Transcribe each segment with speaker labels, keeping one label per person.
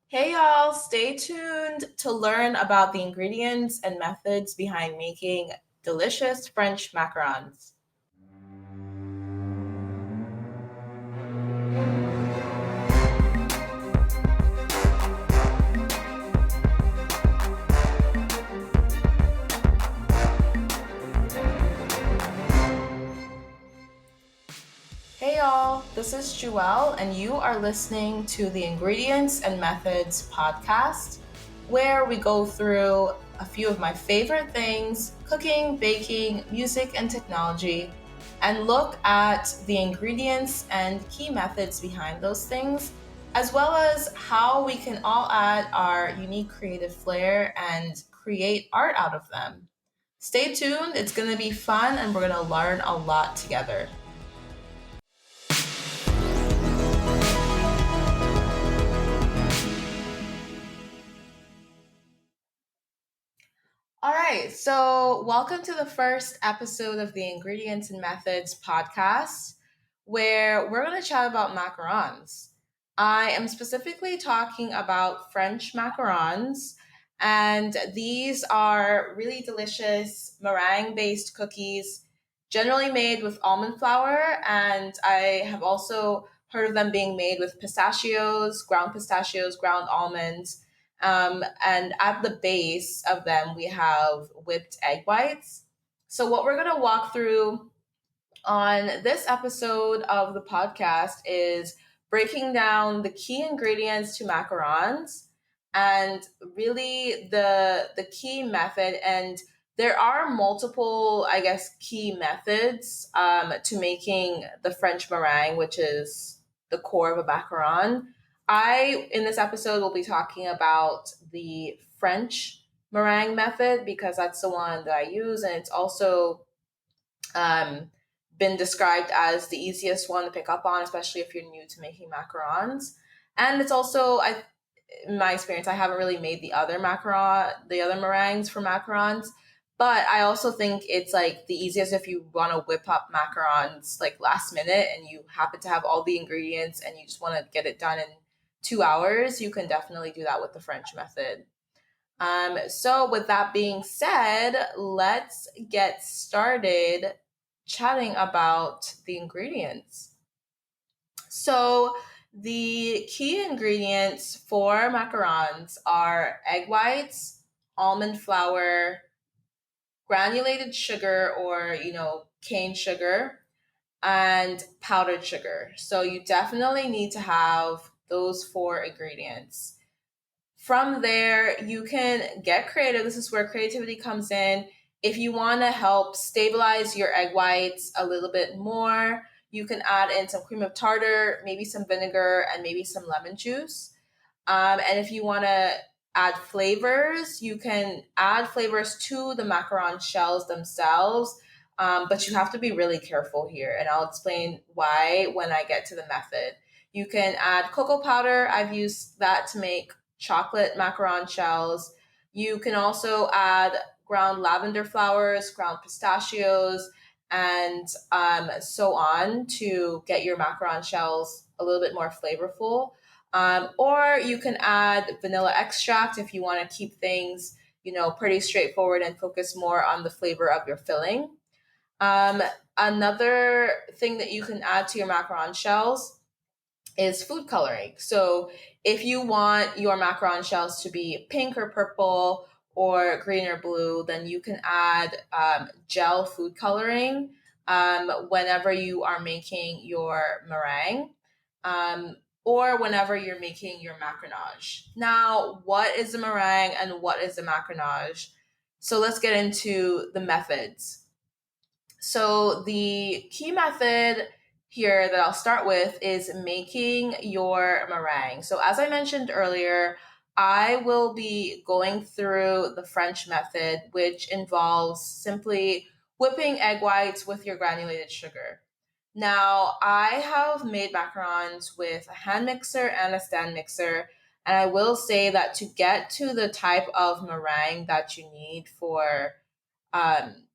Speaker 1: Hey y'all, stay tuned to learn about the ingredients and methods behind making delicious French macarons. Hey y'all, this is Joelle, and you are listening to the Ingredients and Methods podcast, where we go through a few of my favorite things cooking, baking, music, and technology, and look at the ingredients and key methods behind those things, as well as how we can all add our unique creative flair and create art out of them. Stay tuned, it's going to be fun, and we're going to learn a lot together. All right, so welcome to the first episode of the Ingredients and Methods podcast, where we're going to chat about macarons. I am specifically talking about French macarons, and these are really delicious meringue based cookies, generally made with almond flour. And I have also heard of them being made with pistachios, ground almonds, and at the base of them, we have whipped egg whites. So, what we're going to walk through on this episode of the podcast is breaking down the key ingredients to macarons and really the key method. And there are multiple, I guess, key methods to making the French meringue, which is the core of a macaron. In this episode, will be talking about the French meringue method because that's the one that I use, and it's also um, been described as the easiest one to pick up on, especially if you're new to making macarons. And it's also, in my experience, I haven't really made the other meringues for macarons. But I also think it's like the easiest if you want to whip up macarons like last minute and you happen to have all the ingredients and you just want to get it done in 2 hours. You can definitely do that with the French method. So with that being said, let's get started chatting about the ingredients. So the key ingredients for macarons are egg whites, almond flour, granulated sugar or, cane sugar, and powdered sugar. So you definitely need to have those four ingredients. From there, you can get creative. This is where creativity comes in. If you want to help stabilize your egg whites a little bit more, you can add in some cream of tartar, maybe some vinegar, and maybe some lemon juice. And if you want to add flavors, you can add flavors to the macaron shells themselves, but you have to be really careful here. And I'll explain why when I get to the method. You can add cocoa powder. I've used that to make chocolate macaron shells. You can also add ground lavender flowers, ground pistachios, and so on to get your macaron shells a little bit more flavorful. Or you can add vanilla extract if you want to keep things, pretty straightforward and focus more on the flavor of your filling. Um, Another thing that you can add to your macaron shells is food coloring. So if you want your macaron shells to be pink or purple or green or blue, then you can add gel food coloring whenever you are making your meringue. Or whenever you're making your macaronage. Now, what is a meringue and what is a macaronage? So let's get into the methods. So the key method here that I'll start with is making your meringue. So as I mentioned earlier, I will be going through the French method, which involves simply whipping egg whites with your granulated sugar. Now, I have made macarons with a hand mixer and a stand mixer, and I will say that to get to the type of meringue that you need for um,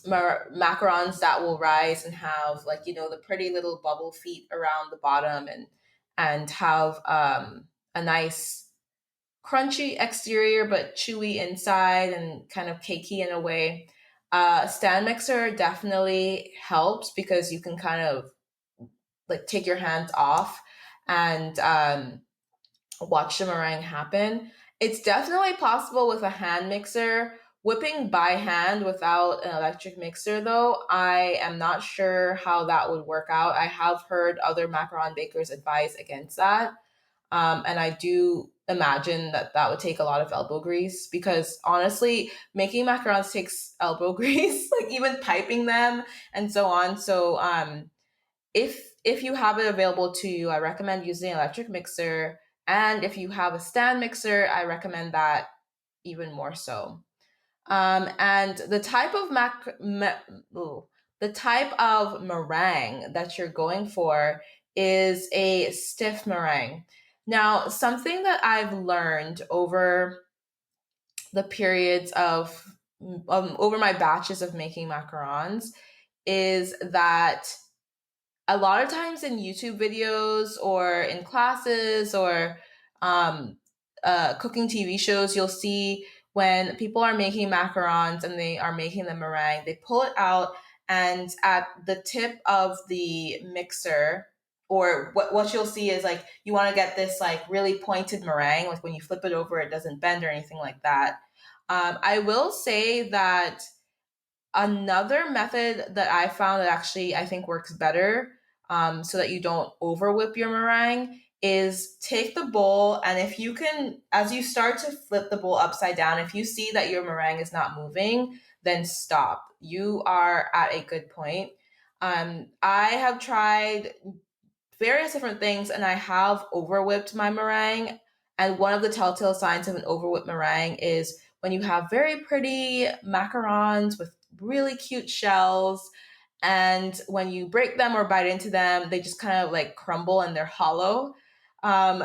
Speaker 1: macarons that will rise and have the pretty little bubble feet around the bottom and have a nice crunchy exterior but chewy inside and kind of cakey in a way. Stand mixer definitely helps because you can kind of like take your hands off and watch the meringue happen. It's definitely possible with a hand mixer. Whipping by hand without an electric mixer, though, I am not sure how that would work out. I have heard other macaron bakers advise against that. And I do imagine that that would take a lot of elbow grease because honestly, making macarons takes elbow grease, like even piping them and so on. So if you have it available to you, I recommend using an electric mixer. And if you have a stand mixer, I recommend that even more so. And the type of meringue that you're going for is a stiff meringue. Now, something that I've learned the periods of over my batches of making macarons is that a lot of times in YouTube videos or in classes or um, cooking TV shows, you'll see when people are making macarons and they are making the meringue, they pull it out and at the tip of the mixer, or what you'll see is like you want to get this like really pointed meringue, like when you flip it over, it doesn't bend or anything like that. I will say that another method that I found that actually I think works better, so that you don't over whip your meringue, is take the bowl and if you can, as you start to flip the bowl upside down, if you see that your meringue is not moving, then stop. You are at a good point. I have tried various different things and I have over whipped my meringue. And one of the telltale signs of an over whipped meringue is when you have very pretty macarons with really cute shells. And when you break them or bite into them, they just kind of like crumble and they're hollow. Um,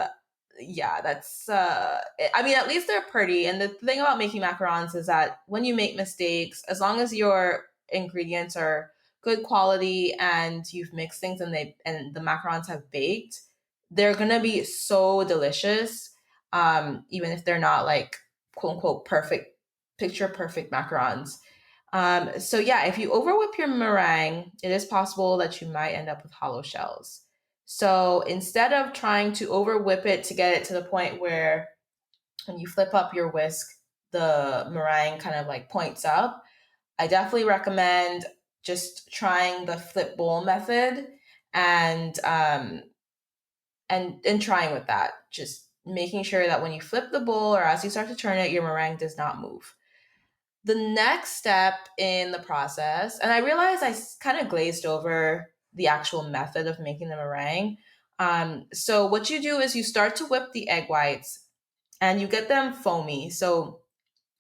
Speaker 1: yeah, that's, I mean, at least they're pretty. And the thing about making macarons is that when you make mistakes, as long as your ingredients are good quality and you've mixed things and the macarons have baked, they're gonna be so delicious. Even if they're not like quote unquote perfect, picture perfect macarons. So yeah, if you over whip your meringue, it is possible that you might end up with hollow shells. So instead of trying to over whip it to get it to the point where when you flip up your whisk, the meringue kind of like points up, I definitely recommend just trying the flip bowl method and and trying with that. Just making sure that when you flip the bowl or as you start to turn it, your meringue does not move. The next step in the process, and I realized I kind of glazed over the actual method of making the meringue. So what you do is you start to whip the egg whites and you get them foamy. So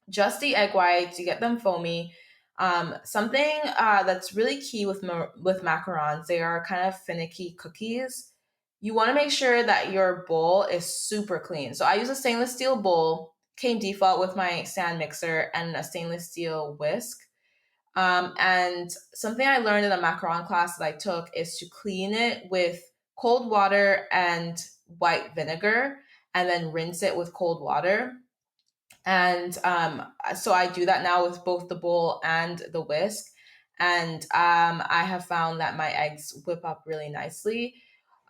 Speaker 1: just the egg whites, you get them foamy. Something that's really key with macarons, they are kind of finicky cookies. You want to make sure that your bowl is super clean. So I use a stainless steel bowl, came default with my stand mixer and a stainless steel whisk. And something I learned in a macaron class that I took is to clean it with cold water and white vinegar, and then rinse it with cold water. And so I do that now with both the bowl and the whisk. And I have found that my eggs whip up really nicely.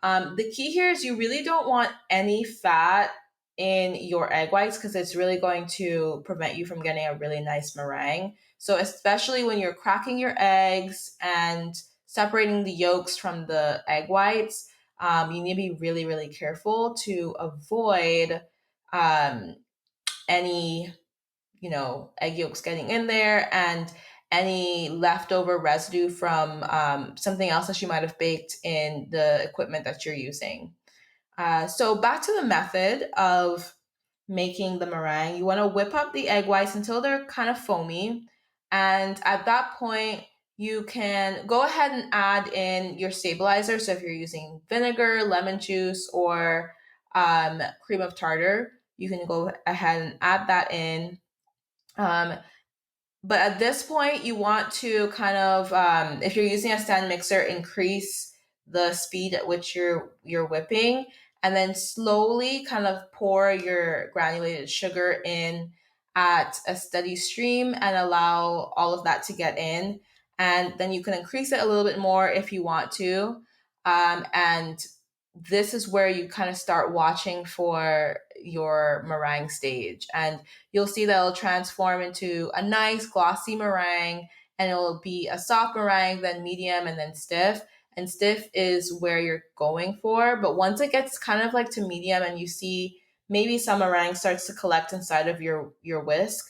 Speaker 1: The key here is you really don't want any fat in your egg whites because it's really going to prevent you from getting a really nice meringue. So, especially when you're cracking your eggs and separating the yolks from the egg whites, you need to be really, really careful to avoid um, any egg yolks getting in there and any leftover residue from something else that you might have baked in the equipment that you're using. So back to the method of making the meringue. You want to whip up the egg whites until they're kind of foamy. And at that point, you can go ahead and add in your stabilizer. So if you're using vinegar, lemon juice, or cream of tartar, you can go ahead and add that in. Um, but at this point, you want to kind of, if you're using a stand mixer, increase the speed at which you're whipping, and then slowly kind of pour your granulated sugar in at a steady stream and allow all of that to get in. And then you can increase it a little bit more if you want to. And this is where you kind of start watching for your meringue stage. And you'll see that it'll transform into a nice glossy meringue, and it'll be a soft meringue, then medium, and then stiff. And stiff is where you're going for. But once it gets kind of like to medium and you see maybe some meringue starts to collect inside of your whisk,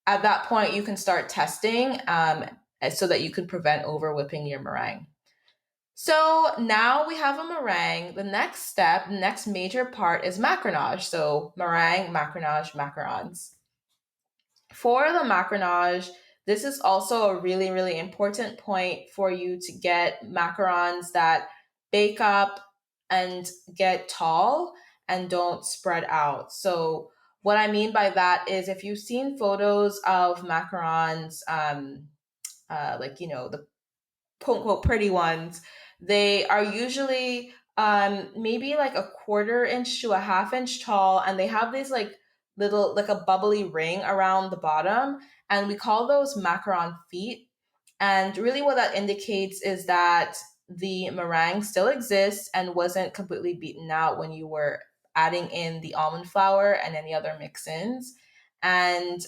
Speaker 1: at that point you can start testing, so that you can prevent over whipping your meringue. So now we have a meringue. The next step, the next major part is macaronage. So meringue, macaronage, macarons. For the macaronage, this is also a really, really important point for you to get macarons that bake up and get tall and don't spread out. So what I mean by that is if you've seen photos of macarons, like, the quote unquote pretty ones, they are usually maybe like a quarter inch to a half inch tall, and they have these like little, like a bubbly ring around the bottom, and we call those Macaron feet. And really, what that indicates is that the meringue still exists and wasn't completely beaten out when you were adding in the almond flour and any other mix ins. And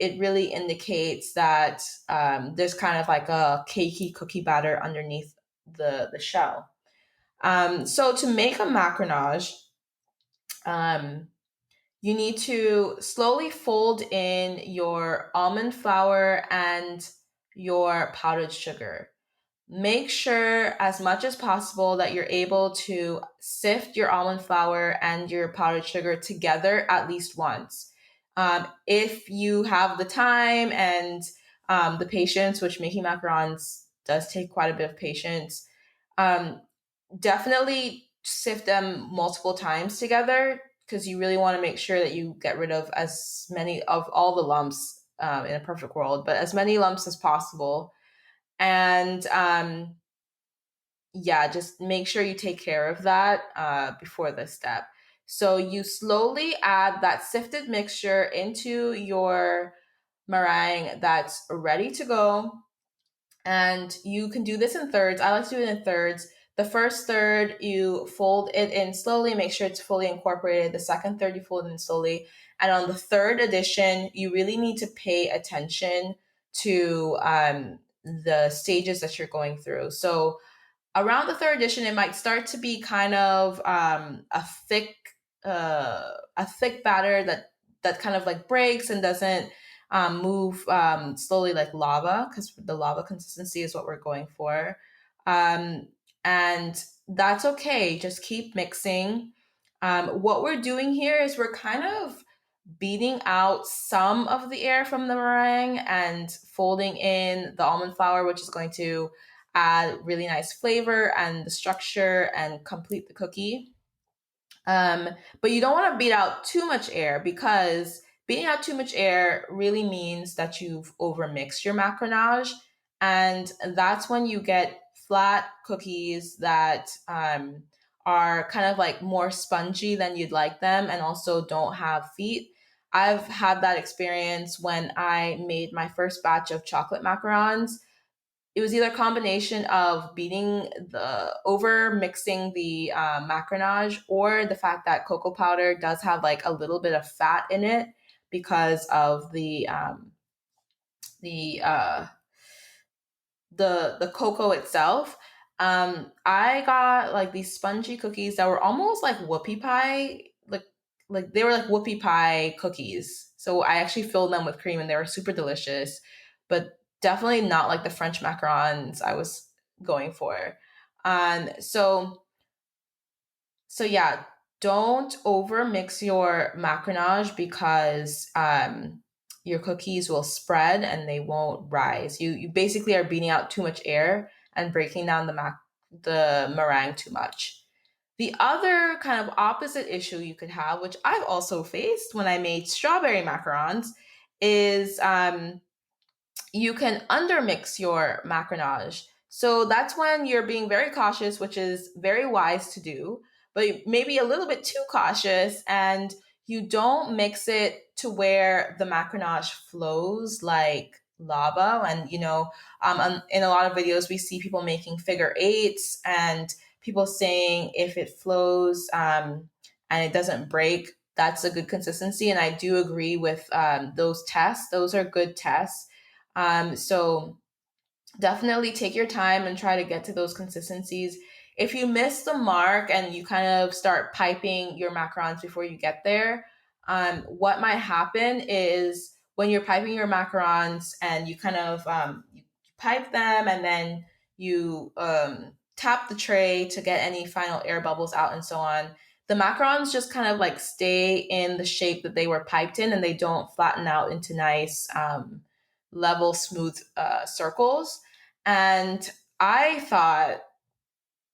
Speaker 1: it really indicates that there's kind of like a cakey cookie batter underneath the shell. So to make a macaronage, um, you need to slowly fold in your almond flour and your powdered sugar. Make sure as much as possible that you're able to sift your almond flour and your powdered sugar together at least once. If you have the time and the patience, which making macarons does take quite a bit of patience, um, definitely sift them multiple times together, because you really want to make sure that you get rid of as many of all the lumps, in a perfect world, but as many lumps as possible. And yeah, just make sure you take care of that before this step. So you slowly add that sifted mixture into your meringue that's ready to go. And you can do this in thirds. I like to do it in thirds. The first third, you fold it in slowly, make sure it's fully incorporated. The second third, you fold it in slowly. And on the third addition, you really need to pay attention to the stages that you're going through. So around the third edition, it might start to be kind of a thick batter that kind of like breaks and doesn't move slowly like lava, because the lava consistency is what we're going for. Um, and that's okay. Just keep mixing. What we're doing here is we're kind of beating out some of the air from the meringue and folding in the almond flour, which is going to add really nice flavor and the structure and complete the cookie. But you don't want to beat out too much air, because beating out too much air really means that you've overmixed your macaronage. And that's when you get flat cookies that are kind of like more spongy than you'd like them and also don't have feet. I've had that experience when I made my first batch of chocolate macarons. It was either a combination of beating the over mixing the macaronage, or the fact that cocoa powder does have like a little bit of fat in it because of the uh, the cocoa itself. I got like these spongy cookies that were almost like whoopie pie, like they were like whoopie pie cookies. So I actually filled them with cream, and they were super delicious, but definitely not like the French macarons I was going for. So yeah, don't over mix your macaronage, because your cookies will spread and they won't rise. You basically are beating out too much air and breaking down the meringue too much. The other kind of opposite issue you could have, which I've also faced when I made strawberry macarons, is you can undermix your macaronage. So that's when you're being very cautious, which is very wise to do. but maybe a little bit too cautious, and you don't mix it to where the macaronage flows like lava. And in a lot of videos we see people making figure eights, and people saying if it flows and it doesn't break, that's a good consistency. And I do agree with those tests. Those are good tests. So definitely take your time and try to get to those consistencies. If you miss the mark and you kind of start piping your macarons before you get there, what might happen is when you're piping your macarons and you kind of you pipe them, and then you tap the tray to get any final air bubbles out and so on, the macarons just kind of like stay in the shape that they were piped in, and they don't flatten out into nice level smooth circles. And I thought,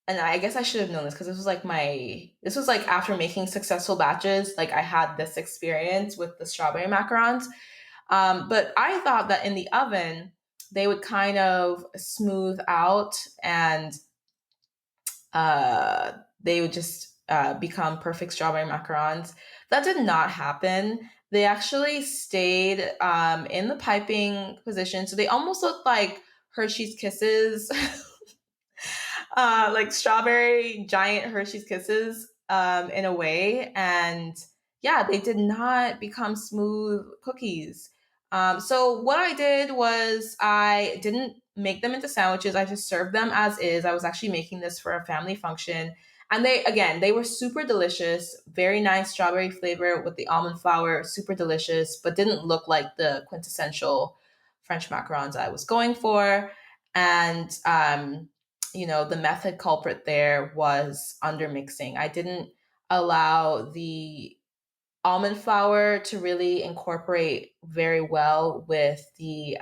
Speaker 1: and I guess I should have known this because this was like after making successful batches, like I had this experience with the strawberry macarons. But I thought that in the oven they would kind of smooth out, and they would just become perfect strawberry macarons. That did not happen. They actually stayed in the piping position, so they almost looked like Hershey's Kisses, like strawberry giant Hershey's Kisses in a way. And yeah, they did not become smooth cookies. So what I did was I didn't make them into sandwiches. I just served them as is. I was actually making this for a family function. And they were super delicious, very nice strawberry flavor with the almond flour, super delicious, but didn't look like the quintessential French macarons I was going for. And the method culprit there was undermixing. I didn't allow the almond flour to really incorporate very well with the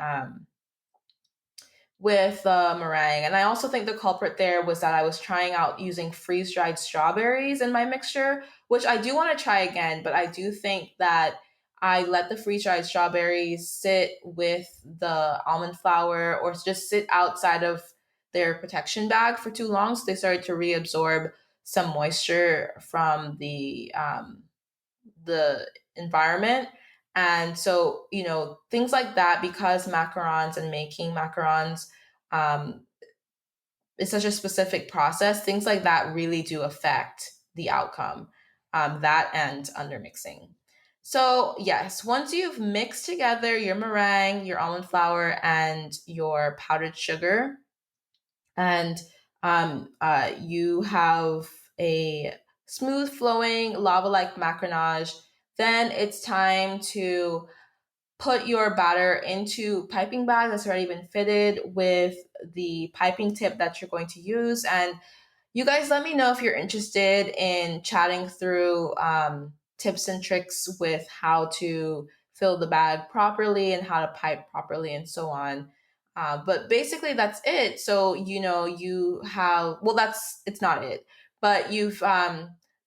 Speaker 1: meringue. And I also think the culprit there was that I was trying out using freeze dried strawberries in my mixture, which I do want to try again, but I do think that I let the freeze dried strawberries sit with the almond flour, or just sit outside of their protection bag for too long. So they started to reabsorb some moisture from the environment. And so, things like that, because macarons and making macarons um, is such a specific process, things like that really do affect the outcome, that and undermixing. So, yes, once you've mixed together your meringue, your almond flour, and your powdered sugar, and you have a smooth flowing lava like macaronage, then it's time to put your batter into piping bag that's already been fitted with the piping tip that you're going to use. And you guys let me know if you're interested in chatting through tips and tricks with how to fill the bag properly and how to pipe properly and so on. But basically, that's it. So, you have, well, it's not it, but you've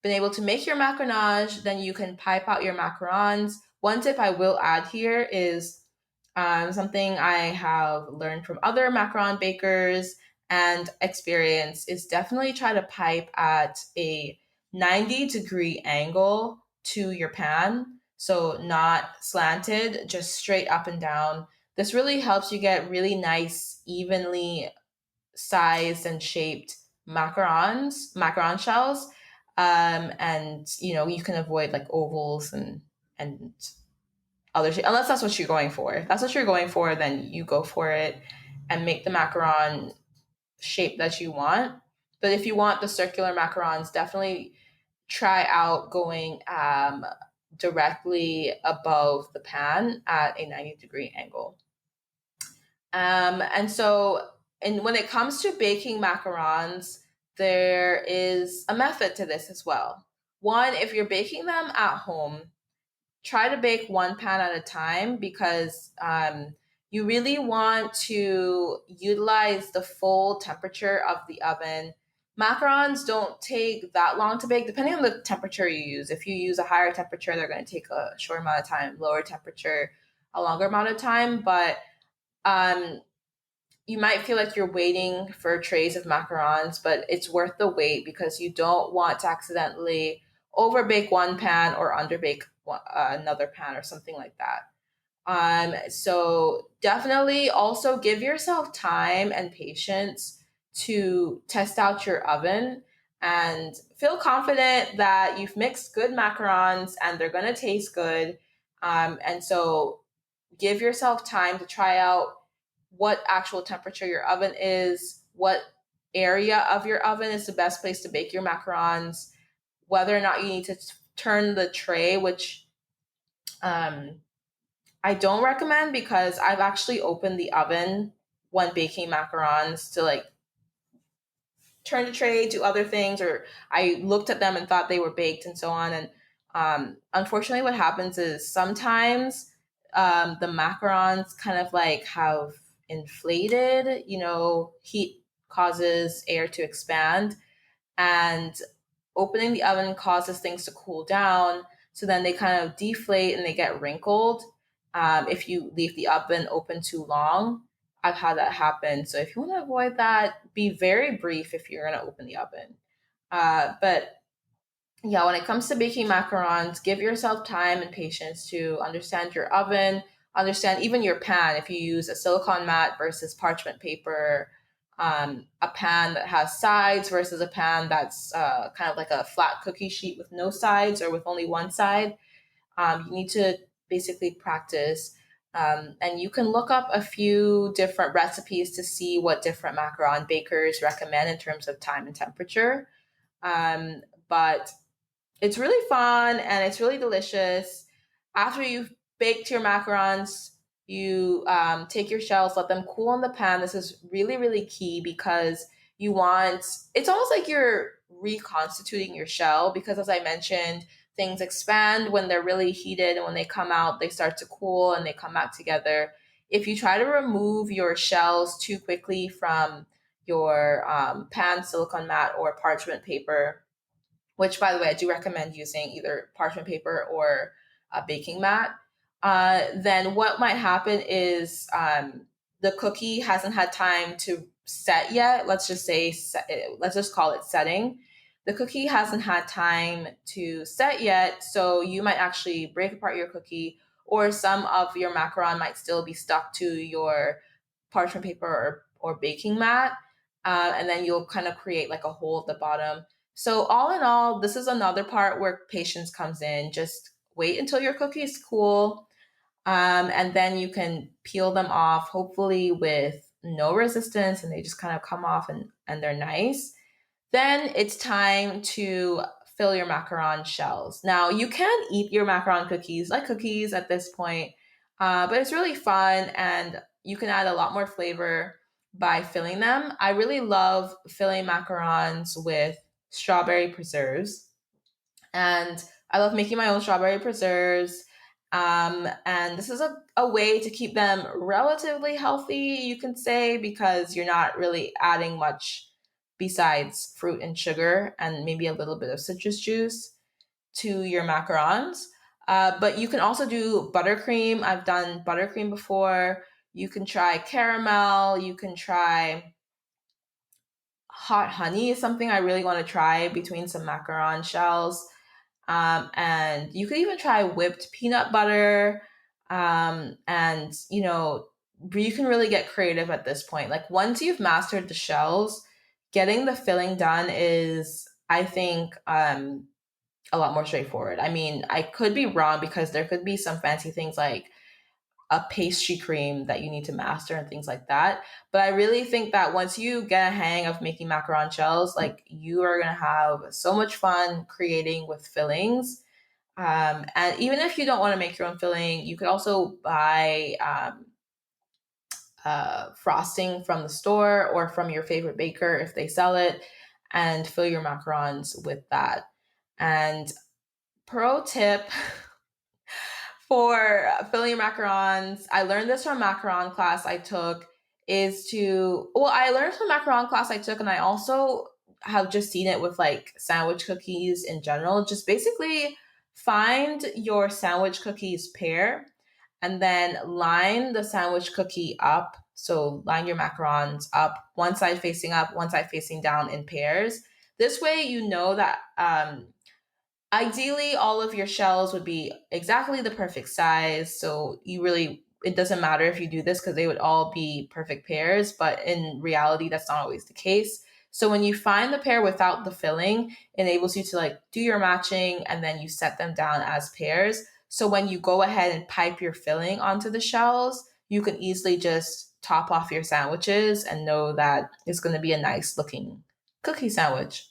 Speaker 1: been able to make your macaronage, then you can pipe out your macarons. One tip I will add here is something I have learned from other macaron bakers and experience is definitely try to pipe at a 90-degree angle to your pan. So not slanted, just straight up and down. This really helps you get really nice, evenly sized and shaped macaron shells. And you can avoid like ovals and other shapes, unless that's what you're going for. If that's what you're going for, then you go for it and make the macaron shape that you want. But if you want the circular macarons, definitely try out going directly above the pan at a 90-degree angle. And when it comes to baking macarons, there is a method to this as well. One, if you're baking them at home, try to bake one pan at a time, because you really want to utilize the full temperature of the oven. Macarons don't take that long to bake, depending on the temperature you use. If you use a higher temperature, they're going to take a short amount of time, lower temperature, a longer amount of time. But um, you might feel like you're waiting for trays of macarons, but it's worth the wait because you don't want to accidentally overbake one pan or underbake another pan or something like that. So definitely also give yourself time and patience to test out your oven and feel confident that you've mixed good macarons and they're going to taste good. And so give yourself time to try out what actual temperature your oven is, what area of your oven is the best place to bake your macarons, whether or not you need to turn the tray, which um, I don't recommend because I've actually opened the oven when baking macarons to like turn the tray, do other things, or I looked at them and thought they were baked and so on. And unfortunately, what happens is sometimes the macarons kind of like have inflated, heat causes air to expand. And opening the oven causes things to cool down. So then they kind of deflate and they get wrinkled if you leave the oven open too long. I've had that happen. So if you want to avoid that, be very brief if you're going to open the oven. But yeah, when it comes to baking macarons, give yourself time and patience to understand your oven, understand even your pan. If you use a silicone mat versus parchment paper, a pan that has sides versus a pan that's kind of like a flat cookie sheet with no sides or with only one side, you need to basically practice. And you can look up a few different recipes to see what different macaron bakers recommend in terms of time and temperature. But it's really fun and it's really delicious. After you've baked your macarons, you take your shells, let them cool in the pan. This is really, really key because it's almost like you're reconstituting your shell because, as I mentioned, things expand when they're really heated, and when they come out, they start to cool and they come back together. If you try to remove your shells too quickly from your pan, silicone mat, or parchment paper, which, by the way, I do recommend using either parchment paper or a baking mat, then what might happen is the cookie hasn't had time to set yet. Let's just call it setting. The cookie hasn't had time to set yet, so you might actually break apart your cookie, or some of your macaron might still be stuck to your parchment paper or baking mat, and then you'll kind of create like a hole at the bottom. So all in all, this is another part where patience comes in. Just wait until your cookie is cool, and then you can peel them off, hopefully with no resistance, and they just kind of come off and they're nice. Then it's time to fill your macaron shells. Now you can eat your macaron cookies like cookies at this point, but it's really fun and you can add a lot more flavor by filling them. I really love filling macarons with strawberry preserves. And I love making my own strawberry preserves. And this is a way to keep them relatively healthy, you can say, because you're not really adding much besides fruit and sugar and maybe a little bit of citrus juice to your macarons. But you can also do buttercream. I've done buttercream before. You can try caramel. You can try hot honey is something I really want to try between some macaron shells. And you could even try whipped peanut butter. And, you can really get creative at this point. Like once you've mastered the shells, getting the filling done is, I think, a lot more straightforward. I mean, I could be wrong because there could be some fancy things like a pastry cream that you need to master and things like that. But I really think that once you get a hang of making macaron shells, like you are going to have so much fun creating with fillings. And even if you don't want to make your own filling, you could also buy frosting from the store or from your favorite baker if they sell it, and fill your macarons with that. And pro tip for filling your macarons, I learned this from a macaron class I took, I learned from a macaron class I took, and I also have just seen it with like sandwich cookies in general. Just basically find your sandwich cookies pair and then line the sandwich cookie up So line your macarons up, one side facing up, one side facing down in pairs. This way, you know that ideally all of your shells would be exactly the perfect size. So it doesn't matter if you do this because they would all be perfect pairs, but in reality, that's not always the case. So when you find the pair without the filling, it enables you to like do your matching and then you set them down as pairs. So when you go ahead and pipe your filling onto the shells, you can easily just top off your sandwiches and know that it's going to be a nice looking cookie sandwich.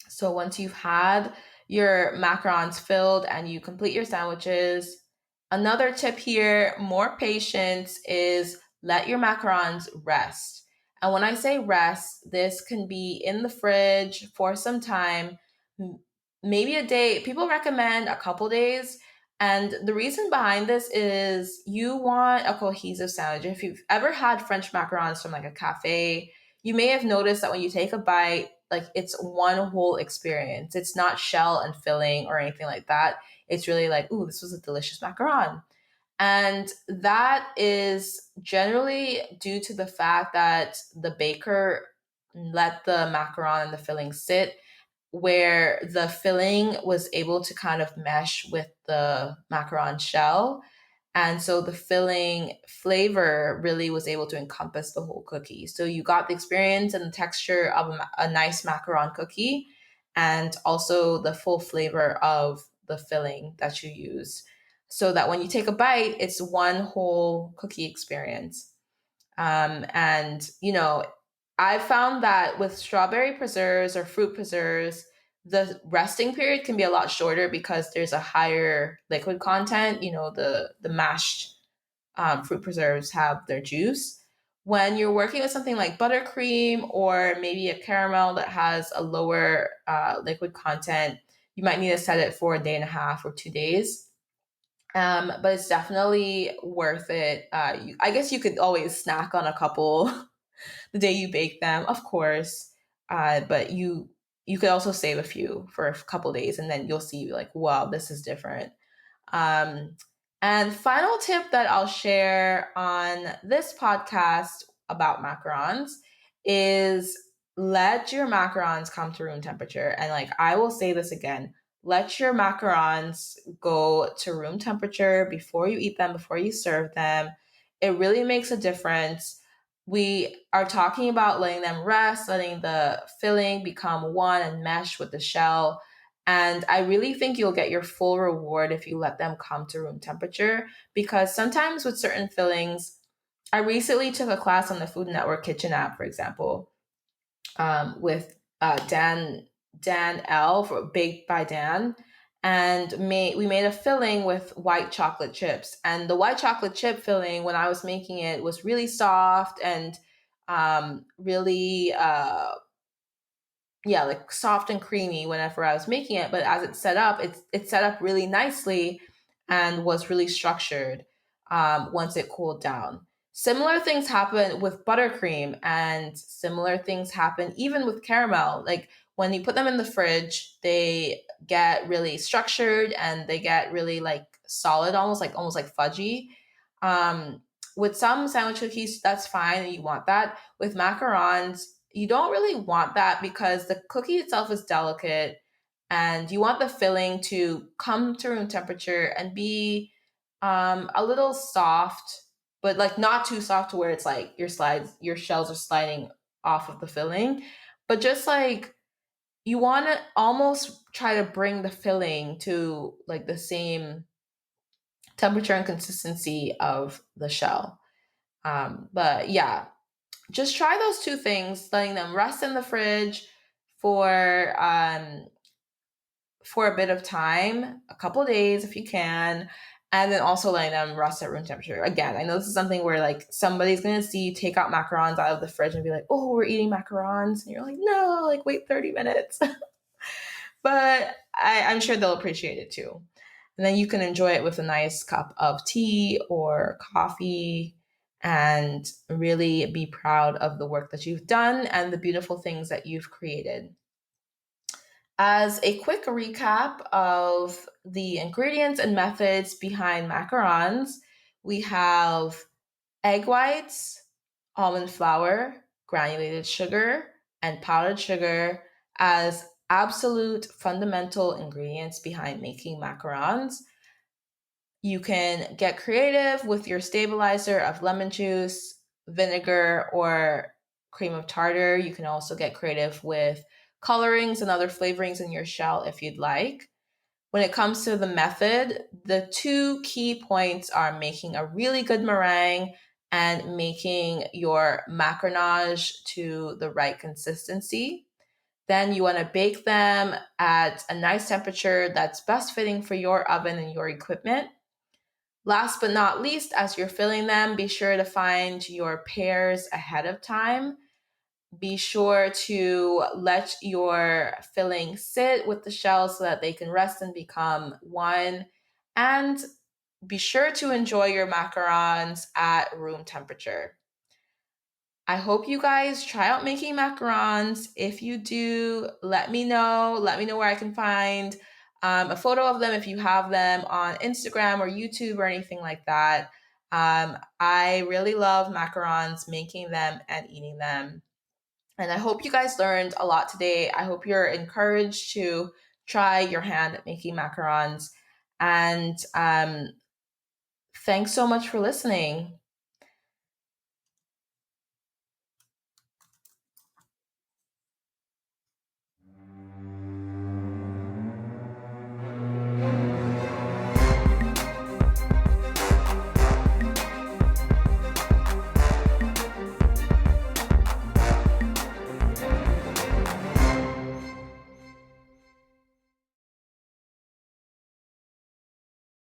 Speaker 1: So once you've had your macarons filled and you complete your sandwiches, another tip here, more patience, is let your macarons rest. And when I say rest, this can be in the fridge for some time, maybe a day. People recommend a couple days. And the reason behind this is you want a cohesive sandwich. If you've ever had French macarons from like a cafe, you may have noticed that when you take a bite, like it's one whole experience. It's not shell and filling or anything like that. It's really like, ooh, this was a delicious macaron. And that is generally due to the fact that the baker let the macaron and the filling sit where the filling was able to kind of mesh with the macaron shell. And so the filling flavor really was able to encompass the whole cookie. So you got the experience and the texture of a nice macaron cookie and also the full flavor of the filling that you used. So that when you take a bite, it's one whole cookie experience. And, I found that with strawberry preserves or fruit preserves, the resting period can be a lot shorter because there's a higher liquid content. The mashed fruit preserves have their juice. When you're working with something like buttercream or maybe a caramel that has a lower liquid content, you might need to set it for a day and a half or 2 days. But it's definitely worth it. I guess you could always snack on a couple the day you bake them, of course. But you could also save a few for a couple days, and then you'll see like, wow, this is different. Um, and final tip that I'll share on this podcast about macarons is let your macarons come to room temperature. And like I will say this again, let your macarons go to room temperature before you eat them, before you serve them. It really makes a difference. We are talking about letting them rest, letting the filling become one and mesh with the shell. And I really think you'll get your full reward if you let them come to room temperature because sometimes with certain fillings, I recently took a class on the Food Network Kitchen app, for example, with Dan L for Baked by Dan, and we made a filling with white chocolate chips. And the white chocolate chip filling, when I was making it, was really soft and really yeah, like soft and creamy whenever I was making it. But as it's set up, it's set up really nicely and was really structured once it cooled down. Similar things happen with buttercream, and similar things happen even with caramel. Like when you put them in the fridge, they get really structured and they get really like solid, almost like fudgy. Um, with some sandwich cookies, that's fine, and you want that. With macarons, you don't really want that because the cookie itself is delicate and you want the filling to come to room temperature and be a little soft, but like not too soft to where it's like your shells are sliding off of the filling, but just like you want to almost try to bring the filling to like the same temperature and consistency of the shell. But yeah, just try those two things, letting them rest in the fridge for for a bit of time, a couple of days if you can, and then also letting them rest at room temperature. Again, I know this is something where like somebody's gonna see you take out macarons out of the fridge and be like, "Oh, we're eating macarons," and you're like, "No, like wait 30 minutes." But I'm sure they'll appreciate it too. And then you can enjoy it with a nice cup of tea or coffee and really be proud of the work that you've done and the beautiful things that you've created. As a quick recap of the ingredients and methods behind macarons, we have egg whites, almond flour, granulated sugar, and powdered sugar as absolute fundamental ingredients behind making macarons. You can get creative with your stabilizer of lemon juice, vinegar, or cream of tartar. You can also get creative with colorings and other flavorings in your shell if you'd like. When it comes to the method, the two key points are making a really good meringue and making your macaronage to the right consistency. Then you want to bake them at a nice temperature that's best fitting for your oven and your equipment. Last but not least, as you're filling them, be sure to find your pears ahead of time. Be sure to let your filling sit with the shells so that they can rest and become one. And be sure to enjoy your macarons at room temperature. I hope you guys try out making macarons. If you do, let me know. Let me know where I can find a photo of them if you have them on Instagram or YouTube or anything like that. I really love macarons, making them and eating them. And I hope you guys learned a lot today. I hope you're encouraged to try your hand at making macarons. And thanks so much for listening.